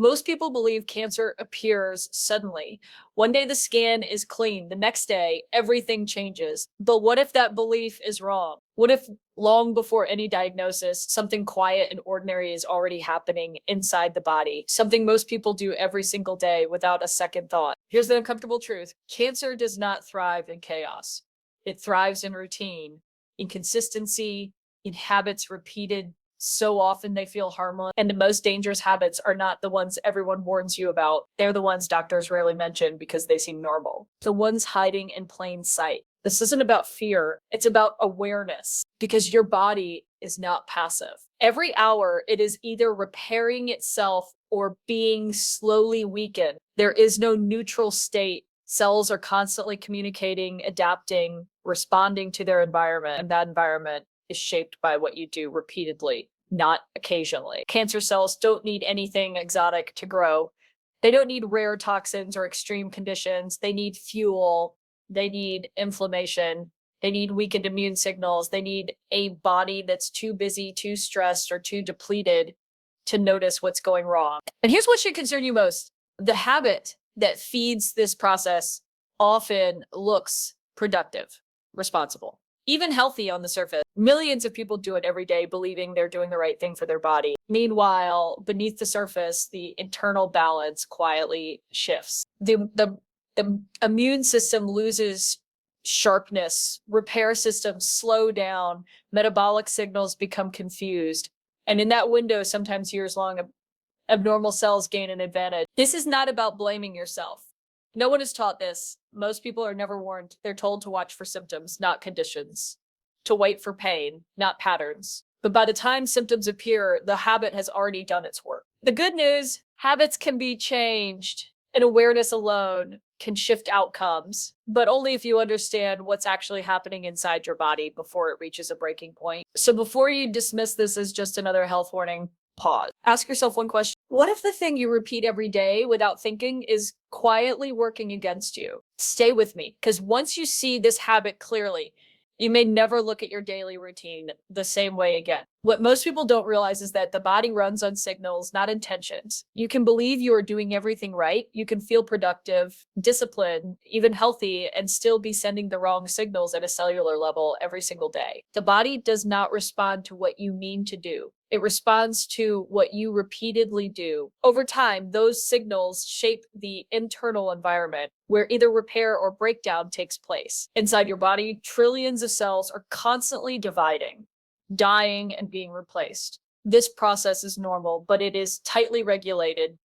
Most people believe cancer appears suddenly. One day the scan is clean, the next day everything changes. But what if that belief is wrong? What if long before any diagnosis, something quiet and ordinary is already happening inside the body? Something most people do every single day without a second thought. Here's the uncomfortable truth. Cancer does not thrive in chaos. It thrives in routine, in consistency, in habits repeated so often they feel harmless. And the most dangerous habits are not the ones everyone warns you about. They're the ones doctors rarely mention because they seem normal. The ones hiding in plain sight. This isn't about fear, it's about awareness because your body is not passive. Every hour, it is either repairing itself or being slowly weakened. There is no neutral state. Cells are constantly communicating, adapting, responding to their environment, and that environment is shaped by what you do repeatedly, not occasionally. Cancer cells don't need anything exotic to grow. They don't need rare toxins or extreme conditions. They need fuel. They need inflammation. They need weakened immune signals. They need a body that's too busy, too stressed, or too depleted to notice what's going wrong. And here's what should concern you most. The habit that feeds this process often looks productive, responsible, even healthy on the surface. Millions of people do it every day, believing they're doing the right thing for their body. Meanwhile, beneath the surface, the internal balance quietly shifts. The immune system loses sharpness, repair systems slow down, metabolic signals become confused. And in that window, sometimes years long, abnormal cells gain an advantage. This is not about blaming yourself. No one is taught this. Most people are never warned. They're told to watch for symptoms, not conditions, to wait for pain, not patterns. But by the time symptoms appear, the habit has already done its work. The good news, habits can be changed, and awareness alone can shift outcomes, but only if you understand what's actually happening inside your body before it reaches a breaking point. So before you dismiss this as just another health warning, pause. Ask yourself one question. What if the thing you repeat every day without thinking is quietly working against you? Stay with me, because once you see this habit clearly, you may never look at your daily routine the same way again. What most people don't realize is that the body runs on signals, not intentions. You can believe you are doing everything right. You can feel productive, disciplined, even healthy, and still be sending the wrong signals at a cellular level every single day. The body does not respond to what you mean to do. It responds to what you repeatedly do. Over time, those signals shape the internal environment where either repair or breakdown takes place. Inside your body, trillions of cells are constantly dividing, dying, and being replaced. This process is normal, but it is tightly regulated.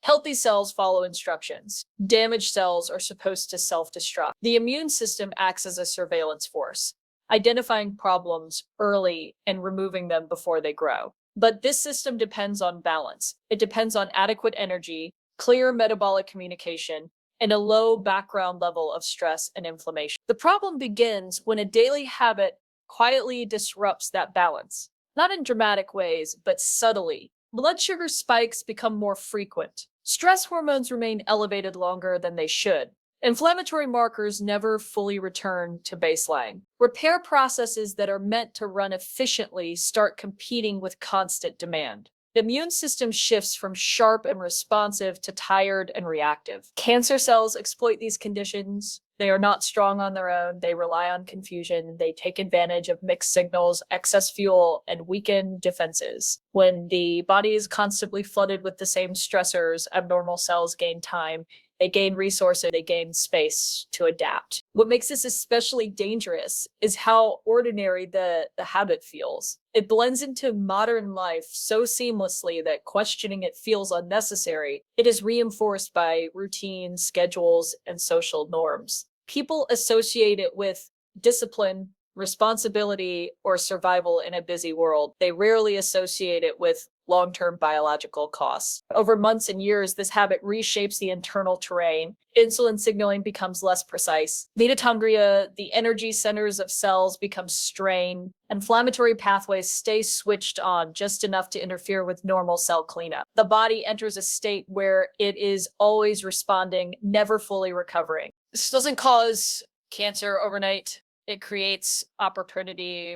Healthy cells follow instructions. Damaged cells are supposed to self-destruct. The immune system acts as a surveillance force, identifying problems early and removing them before they grow. But this system depends on balance. It depends on adequate energy, clear metabolic communication, and a low background level of stress and inflammation. The problem begins when a daily habit quietly disrupts that balance, not in dramatic ways, but subtly. Blood sugar spikes become more frequent. Stress hormones remain elevated longer than they should. Inflammatory markers never fully return to baseline. Repair processes that are meant to run efficiently start competing with constant demand. The immune system shifts from sharp and responsive to tired and reactive. Cancer cells exploit these conditions. They are not strong on their own. They rely on confusion. They take advantage of mixed signals, excess fuel, and weakened defenses. When the body is constantly flooded with the same stressors, abnormal cells gain time. They gain resources, they gain space to adapt. What makes this especially dangerous is how ordinary the habit feels. It blends into modern life so seamlessly that questioning it feels unnecessary. It is reinforced by routine, schedules, and social norms. People associate it with discipline, responsibility, or survival in a busy world. They rarely associate it with long-term biological costs. Over months and years, this habit reshapes the internal terrain. Insulin signaling becomes less precise. Mitochondria, the energy centers of cells, become strained. Inflammatory pathways stay switched on just enough to interfere with normal cell cleanup. The body enters a state where it is always responding, never fully recovering. This doesn't cause cancer overnight. It creates opportunity.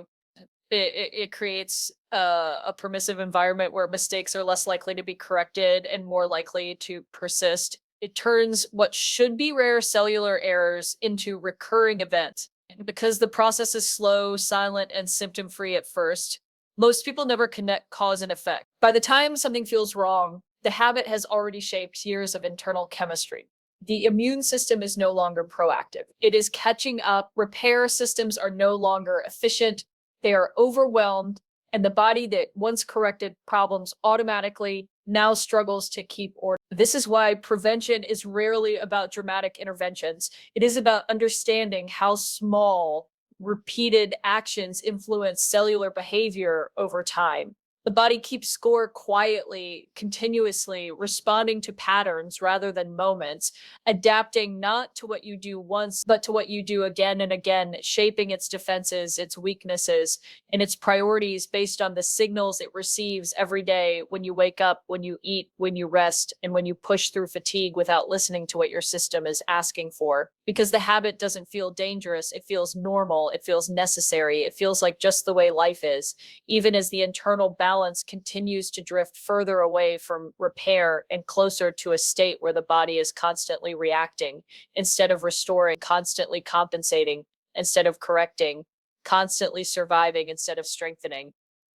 It creates a permissive environment where mistakes are less likely to be corrected and more likely to persist. It turns what should be rare cellular errors into recurring events. And because the process is slow, silent, and symptom free at first, most people never connect cause and effect. By the time something feels wrong, the habit has already shaped years of internal chemistry. The immune system is no longer proactive. It is catching up. Repair systems are no longer efficient. They are overwhelmed, and the body that once corrected problems automatically now struggles to keep order. This is why prevention is rarely about dramatic interventions. It is about understanding how small, repeated actions influence cellular behavior over time. The body keeps score quietly, continuously, responding to patterns rather than moments, adapting not to what you do once, but to what you do again and again, shaping its defenses, its weaknesses, and its priorities based on the signals it receives every day when you wake up, when you eat, when you rest, and when you push through fatigue without listening to what your system is asking for. Because the habit doesn't feel dangerous, it feels normal, it feels necessary, it feels like just the way life is, even as the internal balance continues to drift further away from repair and closer to a state where the body is constantly reacting instead of restoring, constantly compensating instead of correcting, constantly surviving instead of strengthening,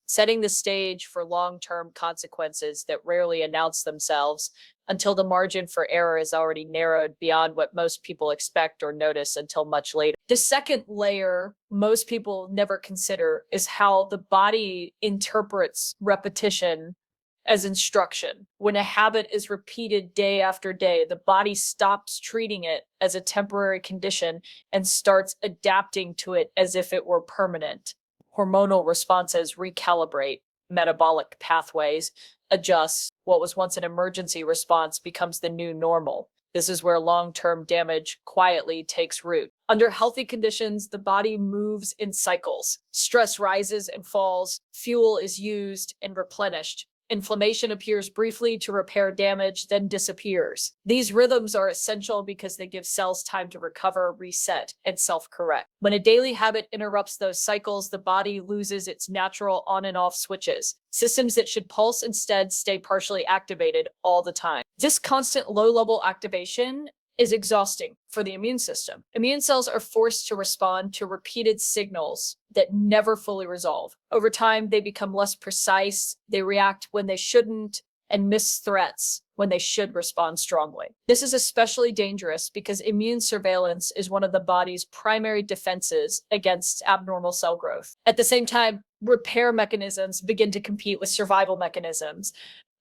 setting the stage for long-term consequences that rarely announce themselves until the margin for error is already narrowed beyond what most people expect or notice until much later. The second layer most people never consider is how the body interprets repetition as instruction. When a habit is repeated day after day, the body stops treating it as a temporary condition and starts adapting to it as if it were permanent. Hormonal responses recalibrate, metabolic pathways adjust. What was once an emergency response becomes the new normal. This is where long-term damage quietly takes root. Under healthy conditions, the body moves in cycles. Stress rises and falls, fuel is used and replenished. Inflammation appears briefly to repair damage, then disappears. These rhythms are essential because they give cells time to recover, reset, and self-correct. When a daily habit interrupts those cycles, the body loses its natural on and off switches. Systems that should pulse instead stay partially activated all the time. This constant low-level activation is exhausting for the immune system. Immune cells are forced to respond to repeated signals that never fully resolve. Over time, they become less precise, they react when they shouldn't, and miss threats when they should respond strongly. This is especially dangerous because immune surveillance is one of the body's primary defenses against abnormal cell growth. At the same time, repair mechanisms begin to compete with survival mechanisms.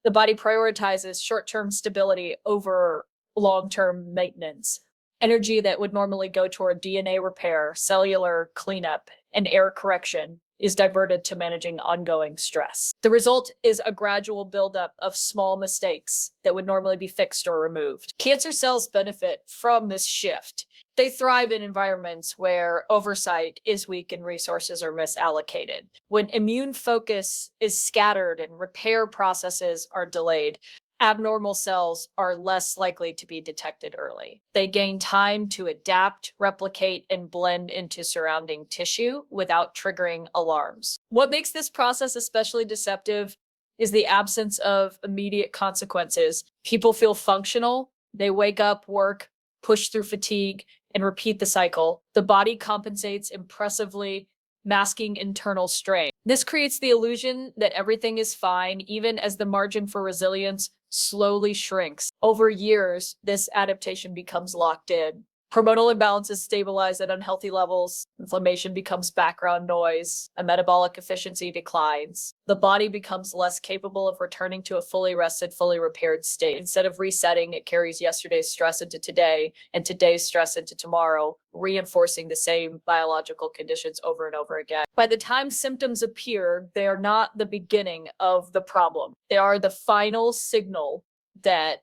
The body prioritizes short-term stability over long-term maintenance. Energy that would normally go toward DNA repair, cellular cleanup, and error correction is diverted to managing ongoing stress. The result is a gradual buildup of small mistakes that would normally be fixed or removed. Cancer cells benefit from this shift. They thrive in environments where oversight is weak and resources are misallocated. When immune focus is scattered and repair processes are delayed, abnormal cells are less likely to be detected early. They gain time to adapt, replicate, and blend into surrounding tissue without triggering alarms. What makes this process especially deceptive is the absence of immediate consequences. People feel functional, they wake up, work, push through fatigue, and repeat the cycle. The body compensates impressively, masking internal strain. This creates the illusion that everything is fine, even as the margin for resilience slowly shrinks. Over years, this adaptation becomes locked in. Hormonal imbalances stabilize at unhealthy levels, inflammation becomes background noise, and metabolic efficiency declines. The body becomes less capable of returning to a fully rested, fully repaired state. Instead of resetting, it carries yesterday's stress into today and today's stress into tomorrow, reinforcing the same biological conditions over and over again. By the time symptoms appear, they are not the beginning of the problem. They are the final signal that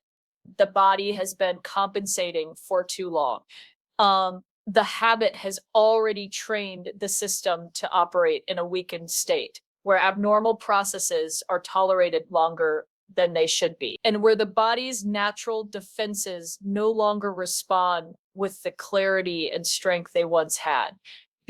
the body has been compensating for too long. The habit has already trained the system to operate in a weakened state, where abnormal processes are tolerated longer than they should be, and where the body's natural defenses no longer respond with the clarity and strength they once had.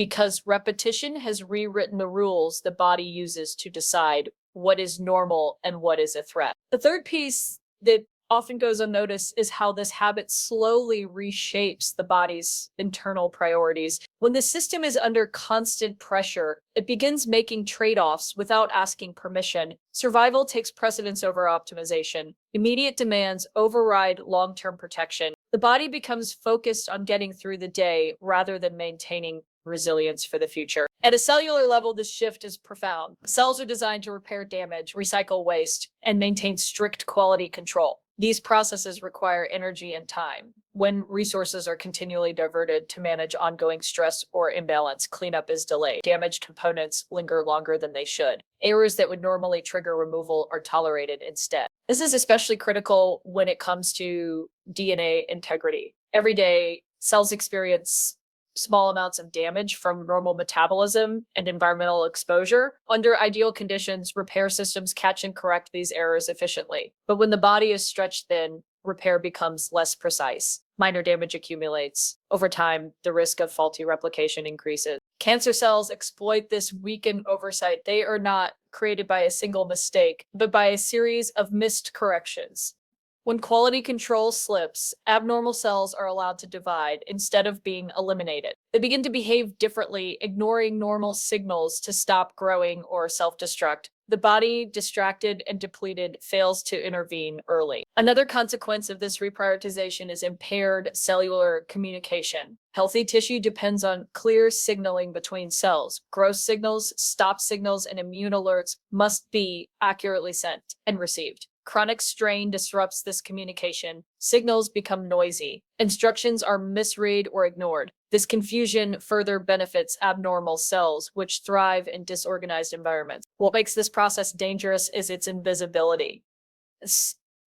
because repetition has rewritten the rules the body uses to decide what is normal and what is a threat. The third piece that often goes unnoticed is how this habit slowly reshapes the body's internal priorities. When the system is under constant pressure, it begins making trade-offs without asking permission. Survival takes precedence over optimization. Immediate demands override long-term protection. The body becomes focused on getting through the day rather than maintaining resilience for the future. At a cellular level, this shift is profound. Cells are designed to repair damage, recycle waste, and maintain strict quality control. These processes require energy and time. When resources are continually diverted to manage ongoing stress or imbalance, cleanup is delayed. Damaged components linger longer than they should. Errors that would normally trigger removal are tolerated instead. This is especially critical when it comes to DNA integrity. Every day, cells experience small amounts of damage from normal metabolism and environmental exposure. Under ideal conditions, repair systems catch and correct these errors efficiently. But when the body is stretched thin, repair becomes less precise. Minor damage accumulates. Over time, the risk of faulty replication increases. Cancer cells exploit this weakened oversight. They are not created by a single mistake, but by a series of missed corrections. When quality control slips, abnormal cells are allowed to divide instead of being eliminated. They begin to behave differently, ignoring normal signals to stop growing or self-destruct. The body, distracted and depleted, fails to intervene early. Another consequence of this reprioritization is impaired cellular communication. Healthy tissue depends on clear signaling between cells. Growth signals, stop signals, and immune alerts must be accurately sent and received. Chronic strain disrupts this communication. Signals become noisy. Instructions are misread or ignored. This confusion further benefits abnormal cells, which thrive in disorganized environments. What makes this process dangerous is its invisibility.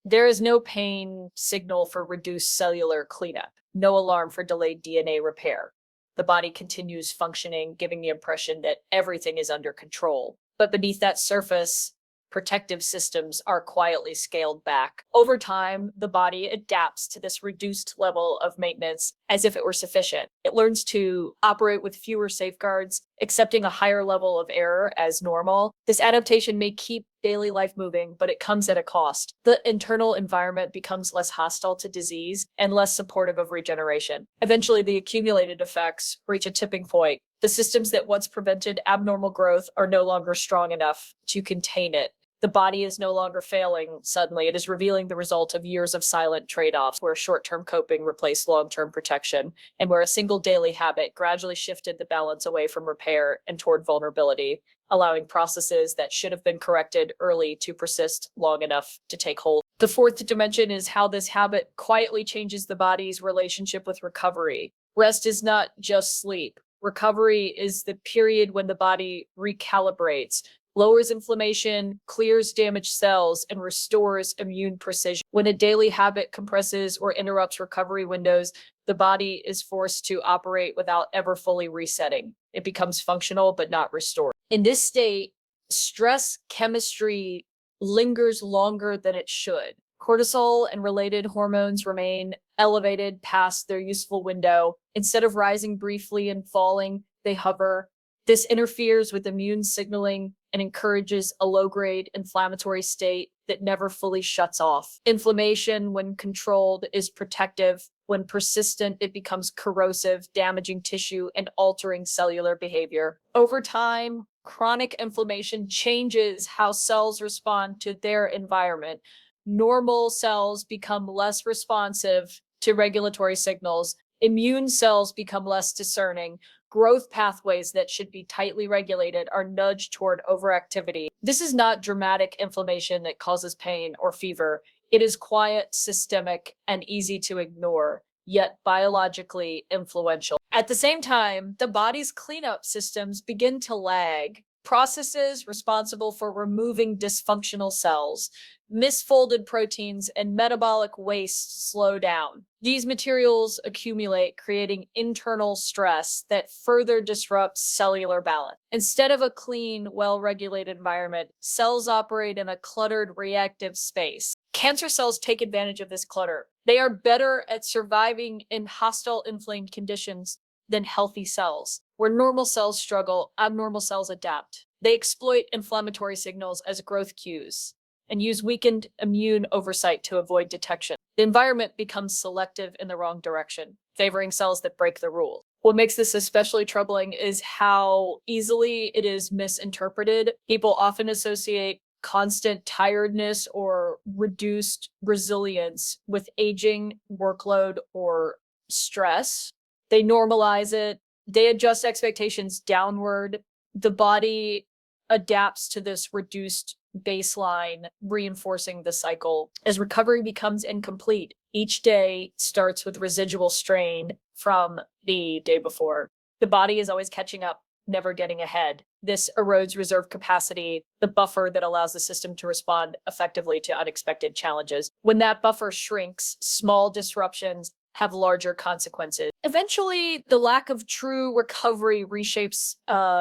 There is no pain signal for reduced cellular cleanup, no alarm for delayed DNA repair. The body continues functioning, giving the impression that everything is under control. But beneath that surface, protective systems are quietly scaled back. Over time, the body adapts to this reduced level of maintenance as if it were sufficient. It learns to operate with fewer safeguards, accepting a higher level of error as normal. This adaptation may keep daily life moving, but it comes at a cost. The internal environment becomes less hostile to disease and less supportive of regeneration. Eventually, the accumulated effects reach a tipping point. The systems that once prevented abnormal growth are no longer strong enough to contain it. The body is no longer failing suddenly. It is revealing the result of years of silent trade-offs where short-term coping replaced long-term protection, and where a single daily habit gradually shifted the balance away from repair and toward vulnerability, allowing processes that should have been corrected early to persist long enough to take hold. The fourth dimension is how this habit quietly changes the body's relationship with recovery. Rest is not just sleep. Recovery is the period when the body recalibrates, lowers inflammation, clears damaged cells, and restores immune precision. When a daily habit compresses or interrupts recovery windows, the body is forced to operate without ever fully resetting. It becomes functional but not restored. In this state, stress chemistry lingers longer than it should. Cortisol and related hormones remain elevated past their useful window. Instead of rising briefly and falling, they hover. This interferes with immune signaling and encourages a low-grade inflammatory state that never fully shuts off. Inflammation, when controlled, is protective. When persistent, it becomes corrosive, damaging tissue and altering cellular behavior. Over time, chronic inflammation changes how cells respond to their environment. Normal cells become less responsive to regulatory signals. Immune cells become less discerning. Growth pathways that should be tightly regulated are nudged toward overactivity. This is not dramatic inflammation that causes pain or fever. It is quiet, systemic, and easy to ignore, yet biologically influential. At the same time, the body's cleanup systems begin to lag. Processes responsible for removing dysfunctional cells, misfolded proteins, and metabolic waste slow down. These materials accumulate, creating internal stress that further disrupts cellular balance. Instead of a clean, well-regulated environment, cells operate in a cluttered, reactive space. Cancer cells take advantage of this clutter. They are better at surviving in hostile, inflamed conditions than healthy cells. Where normal cells struggle, abnormal cells adapt. They exploit inflammatory signals as growth cues and use weakened immune oversight to avoid detection. The environment becomes selective in the wrong direction, favoring cells that break the rules. What makes this especially troubling is how easily it is misinterpreted. People often associate constant tiredness or reduced resilience with aging, workload, or stress. They normalize it, they adjust expectations downward. The body adapts to this reduced baseline, reinforcing the cycle. As recovery becomes incomplete, each day starts with residual strain from the day before. The body is always catching up, never getting ahead. This erodes reserve capacity, the buffer that allows the system to respond effectively to unexpected challenges. When that buffer shrinks, small disruptions have larger consequences. Eventually, the lack of true recovery reshapes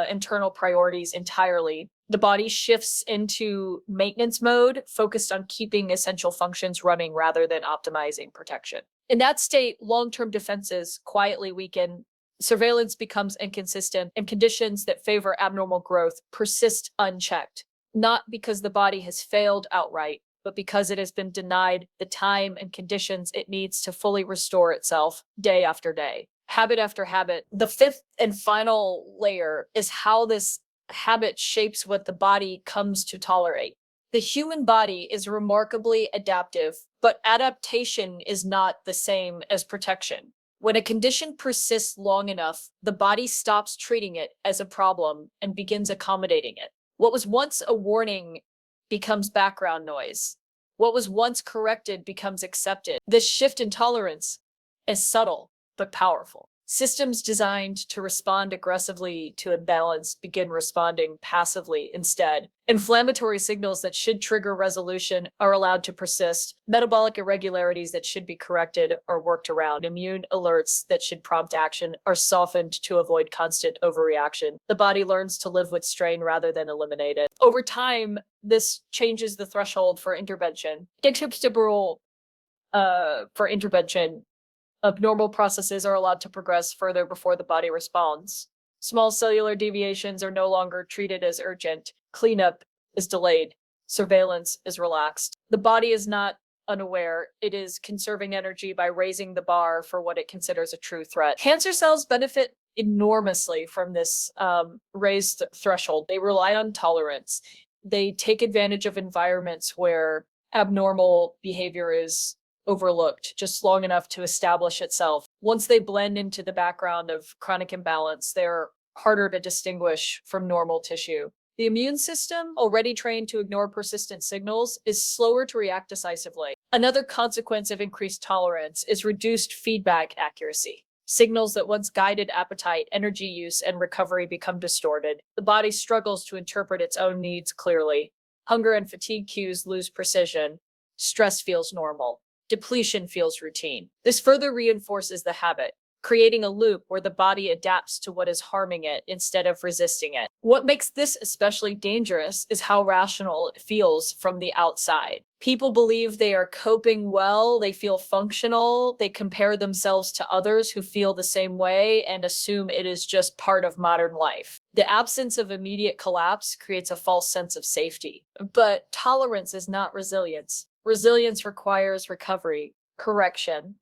internal priorities entirely. The body shifts into maintenance mode, focused on keeping essential functions running rather than optimizing protection. In that state, long-term defenses quietly weaken, surveillance becomes inconsistent, and conditions that favor abnormal growth persist unchecked, not because the body has failed outright, but because it has been denied the time and conditions it needs to fully restore itself day after day, habit after habit. The fifth and final layer is how this habit shapes what the body comes to tolerate. The human body is remarkably adaptive, but adaptation is not the same as protection. When a condition persists long enough, the body stops treating it as a problem and begins accommodating it. What was once a warning becomes background noise. What was once corrected becomes accepted. This shift in tolerance is subtle but powerful. Systems designed to respond aggressively to imbalance begin responding passively instead. Inflammatory signals that should trigger resolution are allowed to persist. Metabolic irregularities that should be corrected are worked around. Immune alerts that should prompt action are softened to avoid constant overreaction. The body learns to live with strain rather than eliminate it. Over time, this changes the threshold for intervention. Acceptable for intervention. Abnormal processes are allowed to progress further before the body responds. Small cellular deviations are no longer treated as urgent. Cleanup is delayed. Surveillance is relaxed. The body is not unaware. It is conserving energy by raising the bar for what it considers a true threat. Cancer cells benefit enormously from this raised threshold. They rely on tolerance. They take advantage of environments where abnormal behavior is overlooked just long enough to establish itself. Once they blend into the background of chronic imbalance, they're harder to distinguish from normal tissue. The immune system, already trained to ignore persistent signals, is slower to react decisively. Another consequence of increased tolerance is reduced feedback accuracy. Signals that once guided appetite, energy use, and recovery become distorted. The body struggles to interpret its own needs clearly. Hunger and fatigue cues lose precision. Stress feels normal. Depletion feels routine. This further reinforces the habit, creating a loop where the body adapts to what is harming it instead of resisting it. What makes this especially dangerous is how rational it feels from the outside. People believe they are coping well, they feel functional, they compare themselves to others who feel the same way and assume it is just part of modern life. The absence of immediate collapse creates a false sense of safety. But tolerance is not resilience. Resilience requires recovery, correction,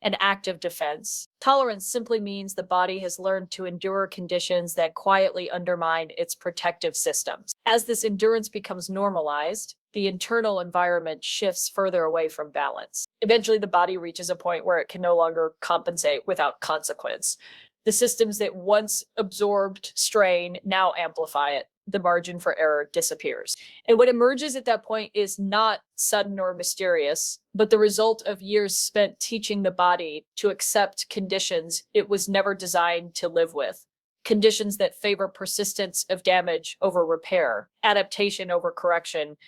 and active defense. Tolerance simply means the body has learned to endure conditions that quietly undermine its protective systems. As this endurance becomes normalized, the internal environment shifts further away from balance. Eventually, the body reaches a point where it can no longer compensate without consequence. The systems that once absorbed strain now amplify it. The margin for error disappears. And what emerges at that point is not sudden or mysterious, but the result of years spent teaching the body to accept conditions it was never designed to live with. Conditions that favor persistence of damage over repair, adaptation over correction,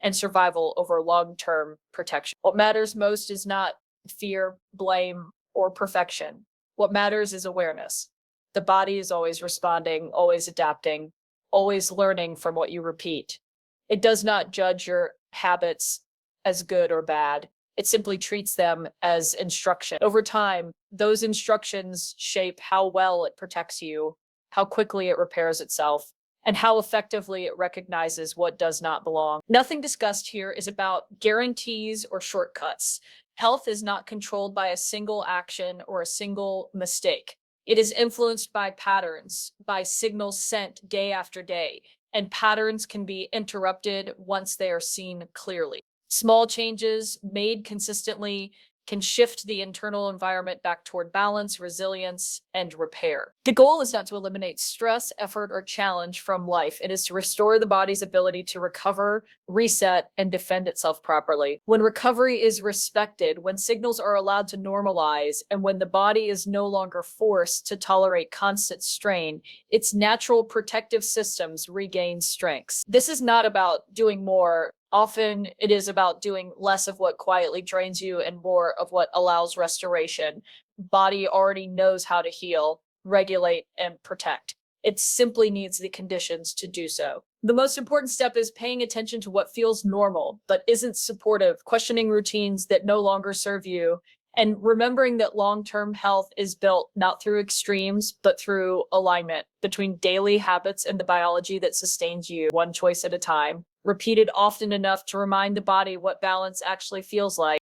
and survival over long-term protection. What matters most is not fear, blame, or perfection. What matters is awareness. The body is always responding, always adapting, always learning from what you repeat. It does not judge your habits as good or bad. It simply treats them as instruction. Over time, those instructions shape how well it protects you, how quickly it repairs itself, and how effectively it recognizes what does not belong. Nothing discussed here is about guarantees or shortcuts. Health is not controlled by a single action or a single mistake. It is influenced by patterns, by signals sent day after day, and patterns can be interrupted once they are seen clearly. Small changes made consistently can shift the internal environment back toward balance, resilience, and repair. The goal is not to eliminate stress, effort, or challenge from life. It is to restore the body's ability to recover, reset, and defend itself properly. When recovery is respected, when signals are allowed to normalize, and when the body is no longer forced to tolerate constant strain, its natural protective systems regain strengths. This is not about doing more. Often it is about doing less of what quietly drains you and more of what allows restoration. Body already knows how to heal, regulate, and protect. It simply needs the conditions to do so. The most important step is paying attention to what feels normal but isn't supportive, questioning routines that no longer serve you, and remembering that long-term health is built not through extremes, but through alignment between daily habits and the biology that sustains you, one choice at a time, repeated often enough to remind the body what balance actually feels like.